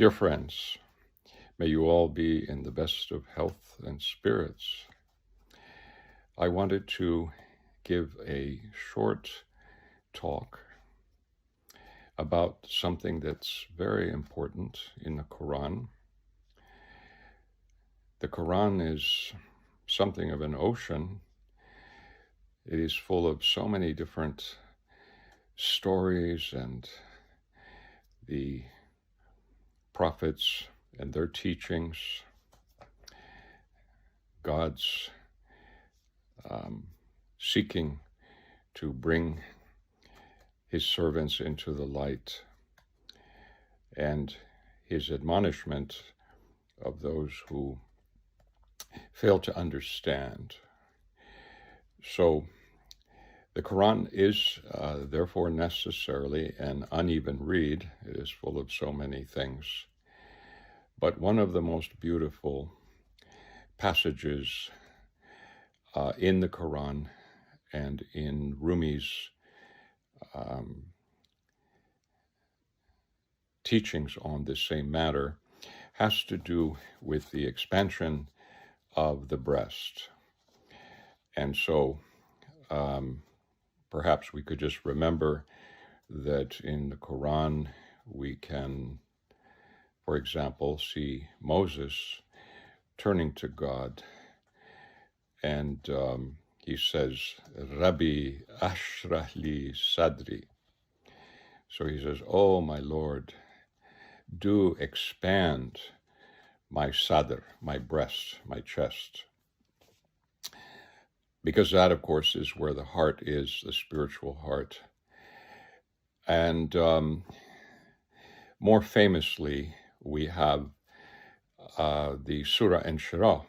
Dear friends, may you all be in the best of health and spirits. I wanted to give a short talk about something that's very important in the Quran. The Quran is something of an ocean. It is full of so many different stories and the prophets and their teachings, God's seeking to bring his servants into the light, and his admonishment of those who fail to understand. So the Quran is therefore necessarily an uneven read. It is full of so many things. But one of the most beautiful passages in the Quran and in Rumi's teachings on this same matter has to do with the expansion of the breast. And so perhaps we could just remember that in the Quran we can, for example, see Moses turning to God, and he says, Rabbi ashrah li sadri. So he says, oh, my Lord, do expand my sadr, my breast, my chest. Because that, of course, is where the heart is, the spiritual heart. And more famously, we have the Surah An-Shirah,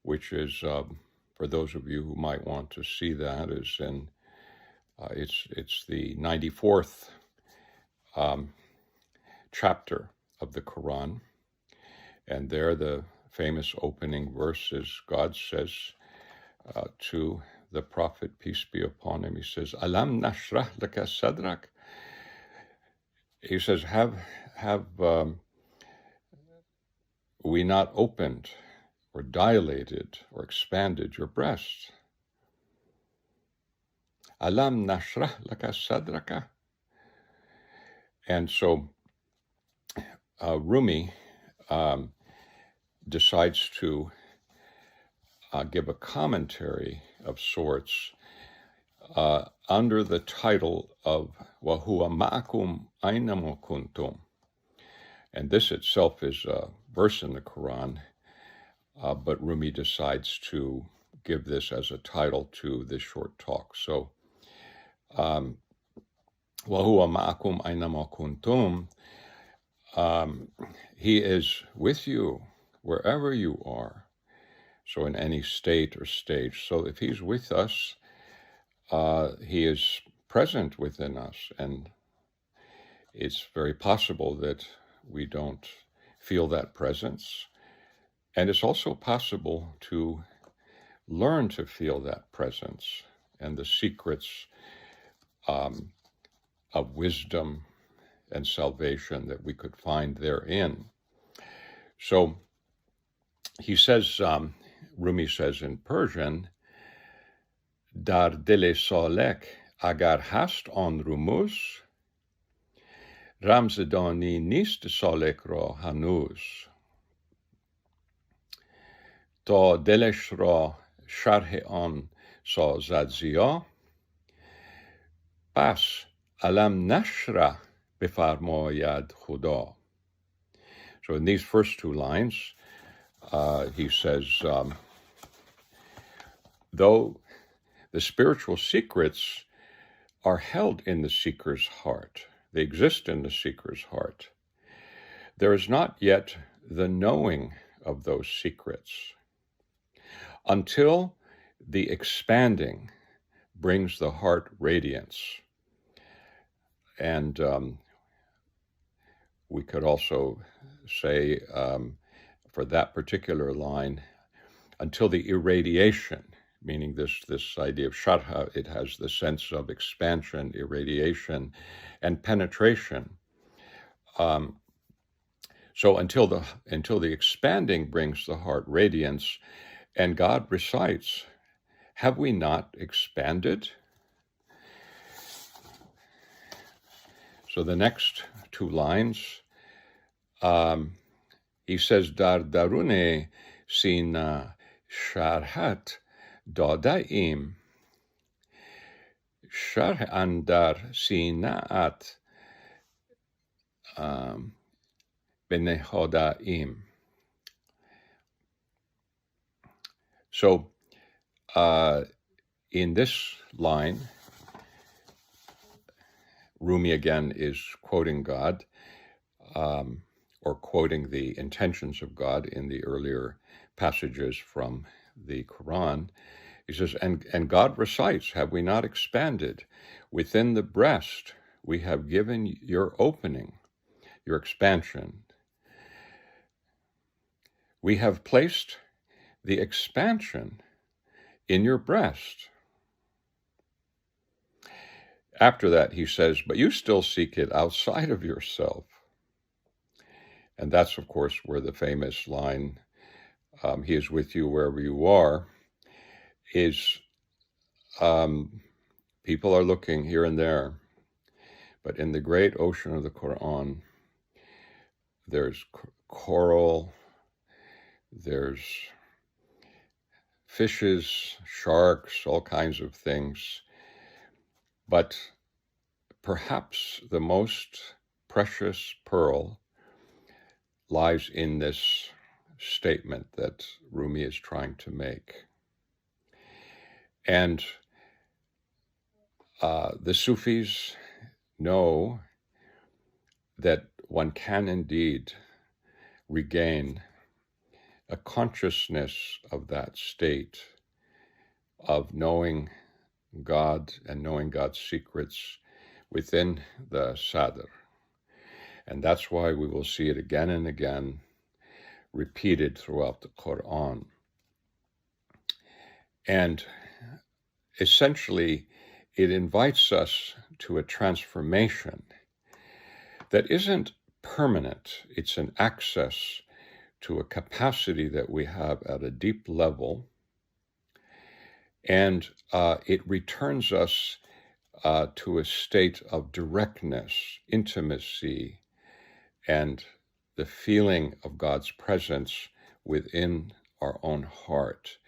which is, for those of you who might want to see that, is in it's the 94th chapter of the Quran, and there the famous opening verse is God says to the Prophet, peace be upon him, he says, Alam nashrah laka sadrak. He says, have we not opened or dilated or expanded your breast? Alam nashrah laka sadraka. And so Rumi decides to give a commentary of sorts under the title of Wa huwa ma'akum aynama kuntum. And this itself is a verse in the Quran, but Rumi decides to give this as a title to this short talk. So, Wa huwa ma'akum aynama kuntum. He is with you wherever you are. So in any state or stage. So if he's with us, he is present within us. And it's very possible that we don't feel that presence. And it's also possible to learn to feel that presence and the secrets of wisdom and salvation that we could find therein. So he says, Rumi says in Persian, Dar dil salek agar hast on rumuz, ramzadani nist salek ra hanuz. Ta dilesh ra sharh on sazad ziya, bas alam nashrah befarmayad khuda. So in these first two lines, he says, though the spiritual secrets are held in the seeker's heart, they exist in the seeker's heart, there is not yet the knowing of those secrets until the expanding brings the heart radiance. And we could also say, for that particular line, until the irradiation, meaning this idea of sharha, it has the sense of expansion, irradiation, and penetration. So until the expanding brings the heart radiance, and God recites, have we not expanded? So the next two lines, he says, Dar darune sina sharhat dadaim, sharh andar sinaat benehodaim. So in this line, Rumi again is quoting God, or quoting the intentions of God in the earlier passages from the Quran. He says, and God recites, have we not expanded? Within the breast we have given your opening, your expansion. We have placed the expansion in your breast. After that, he says, but you still seek it outside of yourself. And that's, of course, where the famous line, he is with you wherever you are, is people are looking here and there, but in the great ocean of the Quran, there's coral, there's fishes, sharks, all kinds of things. But perhaps the most precious pearl lies in this statement that Rumi is trying to make. And the Sufis know that one can indeed regain a consciousness of that state of knowing God and knowing God's secrets within the Sadr. And that's why we will see it again and again repeated throughout the Quran. And essentially, it invites us to a transformation that isn't permanent. It's an access to a capacity that we have at a deep level, and it returns us to a state of directness, intimacy, and the feeling of God's presence within our own heart.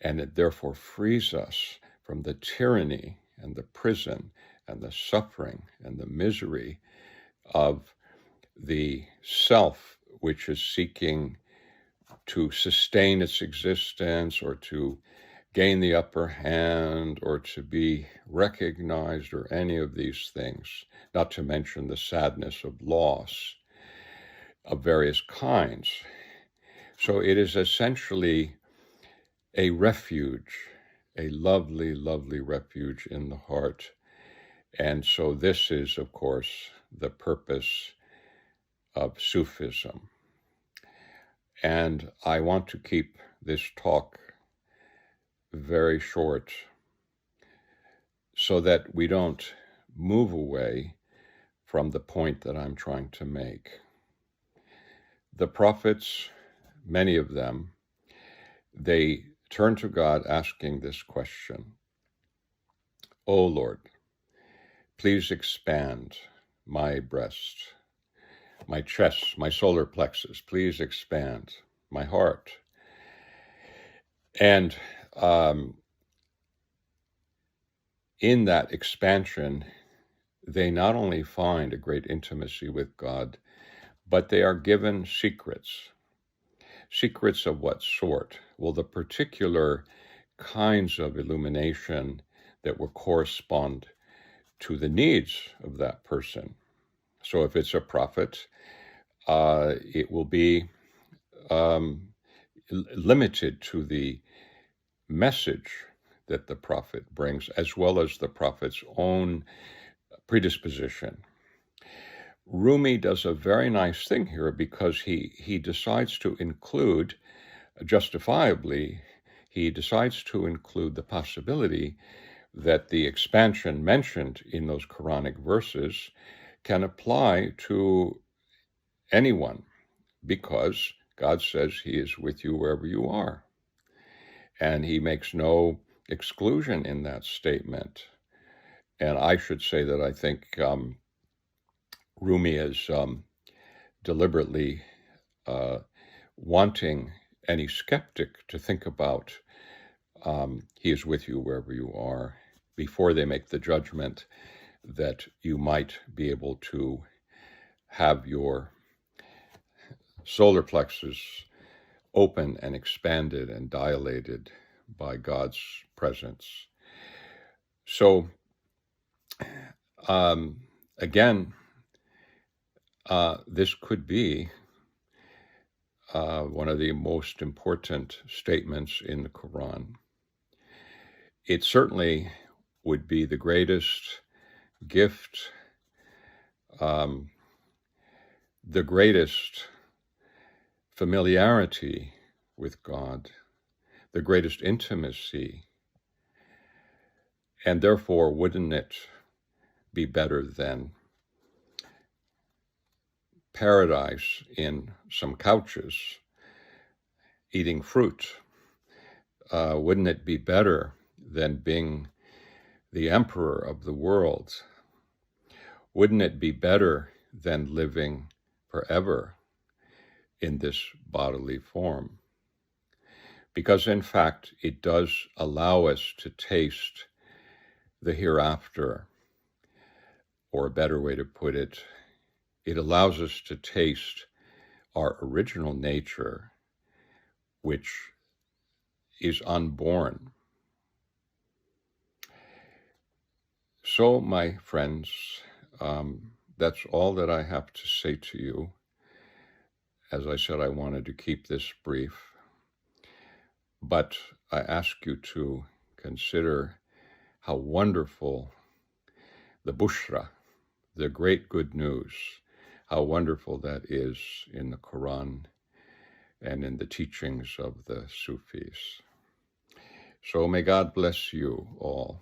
And it therefore frees us from the tyranny and the prison and the suffering and the misery of the self, which is seeking to sustain its existence or to gain the upper hand or to be recognized or any of these things, not to mention the sadness of loss of various kinds. So it is essentially a refuge, a lovely, lovely refuge in the heart. And so this is, of course, the purpose of Sufism. And I want to keep this talk very short so that we don't move away from the point that I'm trying to make. The prophets, many of them, they turn to God asking this question: O Lord, please expand my breast, my chest, my solar plexus. Please expand my heart. And in that expansion, they not only find a great intimacy with God, but they are given secrets. Secrets of what sort? Well, the particular kinds of illumination that will correspond to the needs of that person. So if it's a prophet, it will be limited to the message that the prophet brings, as well as the prophet's own predisposition. Rumi does a very nice thing here because he decides to include, justifiably, he decides to include the possibility that the expansion mentioned in those Quranic verses can apply to anyone, because God says he is with you wherever you are. And he makes no exclusion in that statement. And I should say that I think Rumi is deliberately wanting any skeptic to think about he is with you wherever you are before they make the judgment that you might be able to have your solar plexus open and expanded and dilated by God's presence. So, again, this could be one of the most important statements in the Quran. It certainly would be the greatest gift, the greatest familiarity with God, the greatest intimacy, and therefore wouldn't it be better than paradise in some couches, eating fruit? Wouldn't it be better than being the emperor of the world? Wouldn't it be better than living forever in this bodily form? Because in fact, it does allow us to taste the hereafter, or a better way to put it, it allows us to taste our original nature, which is unborn. So, my friends, that's all that I have to say to you. As I said, I wanted to keep this brief, but I ask you to consider how wonderful the Bushra, the great good news, how wonderful that is in the Quran and in the teachings of the Sufis. So may God bless you all.